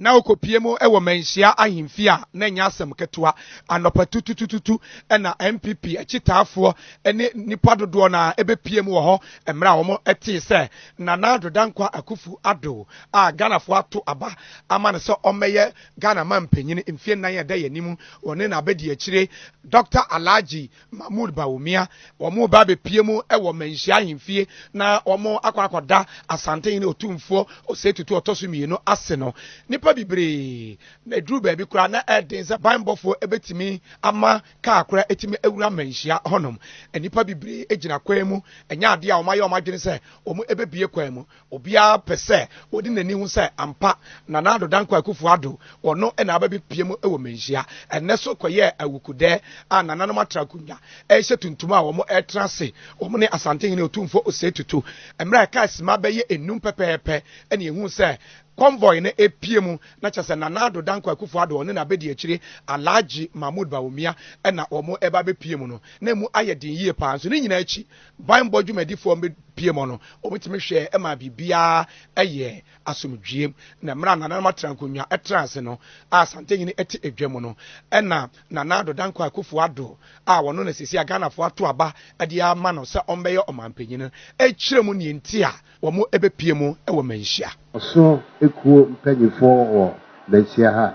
na okopie mu ewo manhia ahemfi a na nya asem ketewa anopa tutututu na MPP achitaafo ene nipa dodo na ebepie mu wo ho emra wo mo ete se Nana Addo Dankwa Akofo Addo a Ghana fo ato aba ama ne so omeye Ghana man panyin mfie nan ya da yanimu wone na abedi akire Dr. Alhaji Mahmoud Bawumia wo mo ba bepie mu ewo manhia ahemfi na wo mo akwakoda asante ne Otumfoo osetutu otoso mienu ase no nipa bibre na dru ba bi kura na eden za banbofo ebetimi ama ka akura etimi ewura manhia honom nipa bibre ejina kwan mu enya ade a omaye omadwene se omu ebebie kwan mu obia pese odi nani hu se ampa Nana Addo Dankwa Akofo Addo ono na ababi pie mu ewo manhia enne so koye awukude a nananom atrakunya ehye tuntum a omo etrase omo ne asante ne Otumfoo osetutu emra ka sima beye enum pepepe ene ehu se convoy ne epie mu na kyase Nana Addo Dankwa Akofo Addo one na bedi akire Alhaji Mahmoud Bawumia na omo eba be pie mu no na mu ayedin yie pa so ne nyina achi ban bodwumadifo mbe pie mu no omutime hwe ema bibia eye asomdwiem na mra nananom atrankonwa etrase no asante nyine eti edwem no na Nana Addo Dankwa Akofo Addo a wono na sisi Ghana fo ato aba ade ama no se ombeye omampanyin echire mu ne enti a wo mo ebe pie mu ewo manhia so ekuo mpanyifo o manhia ha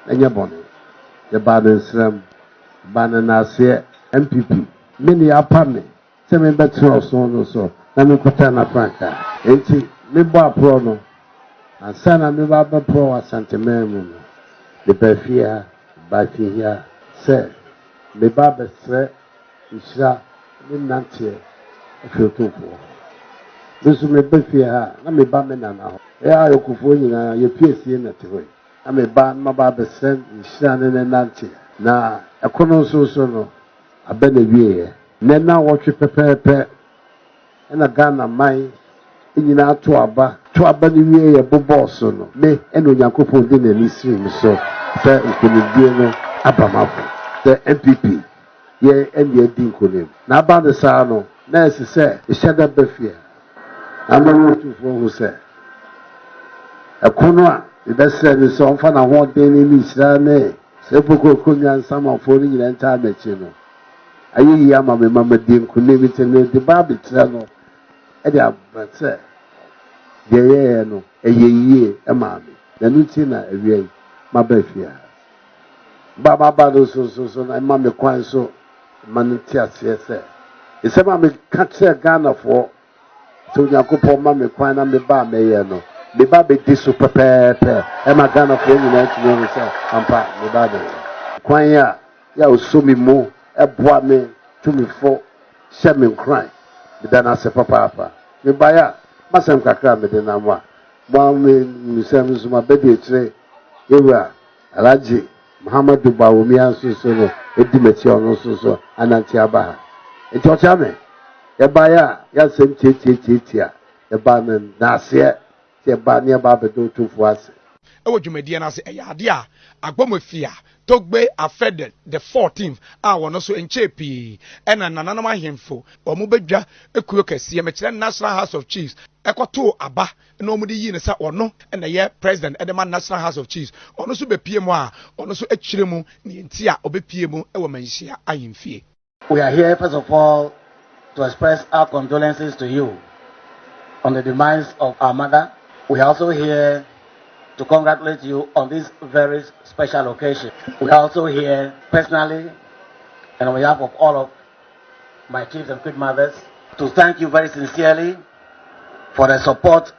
enya bone ye ba no nsram ba na nase MPP mini apame se me betro so no so na me kota na franka enti me bo apro no ansana me ba be pro asante memu no de bafia ba fia se me ba be sre isra ni nantie Otumfoo Besu me bafia ha na me ba me nana ho ya Akofo nyina ye piesie na te ho na me ba ma ba be sre isra ne nantie na ekono so no abena wie ne na wotwe pepepe na Ghana mai nyina to aba ne wie ye boboso no me eno Nyankopon de na nisiri so se nkonibie no abamafo the MPP ye ene di nkonim na aba de sa no na esese ishada bafia amanu Otumfoo hu se ekono a ibese ni so mfa na ho de ni misra ne se poko konya nsamafo ni nyina nta amechi no ayi ya mama mama di nkonim tene de ba betra no e de abase de ye no eyeye e maame na nuti na ewie mabafia baba do so na mama kwan so manti asiese isema me katse Ghana fo so Nyankopon mama kwan na me ba meye no me ba be diso pepepe e ma Ghana fo nyina ntumi no se ampa me ba de kwan ya osomi mu e boa me tumi fo se me nkran me da na se papa me ba ya masem kakra me de na mo me sem so ma be de kire yewa Alhaji Muhammadu Bawumia so no edimeti ono so ananti aba enti o chame e ba ya sem tietia e ba na ase e ba ne ba be do Otumfoo ase ewo dwumadie na ase eyade a agbomofia togbe afede the 14th a wono so enchepi ena nananom ahemfo omo bedwa ekuo kase mekire National House of Chiefs ekoto aba na omo de yi ne sa ono na ye president edema National House of Chiefs ono so bepie mu a ono so akire mu ne enti a obepie mu ewo manhia ahemfie. We are here first of all to express our condolences to you on the demise of our mother. We are also here to congratulate you on this very special occasion. We are also here personally and on behalf of all of my chiefs and queen mothers to thank you very sincerely for the support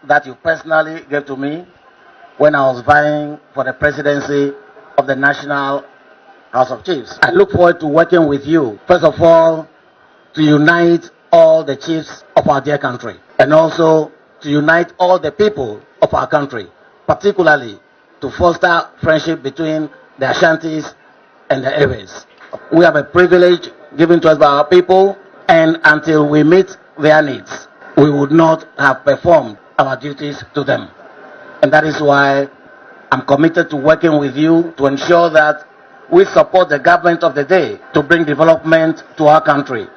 that you personally gave to me when I was vying for the presidency of the National House of Chiefs. I look forward to working with you, first of all, to unite all the chiefs of our dear country and also to unite all the people of our country, particularly to foster friendship between the Ashantis and the Ewes. We have a privilege given to us by our people, and until we meet their needs, we would not have performed our duties to them. And that is why I'm committed to working with you to ensure that we support the government of the day to bring development to our country.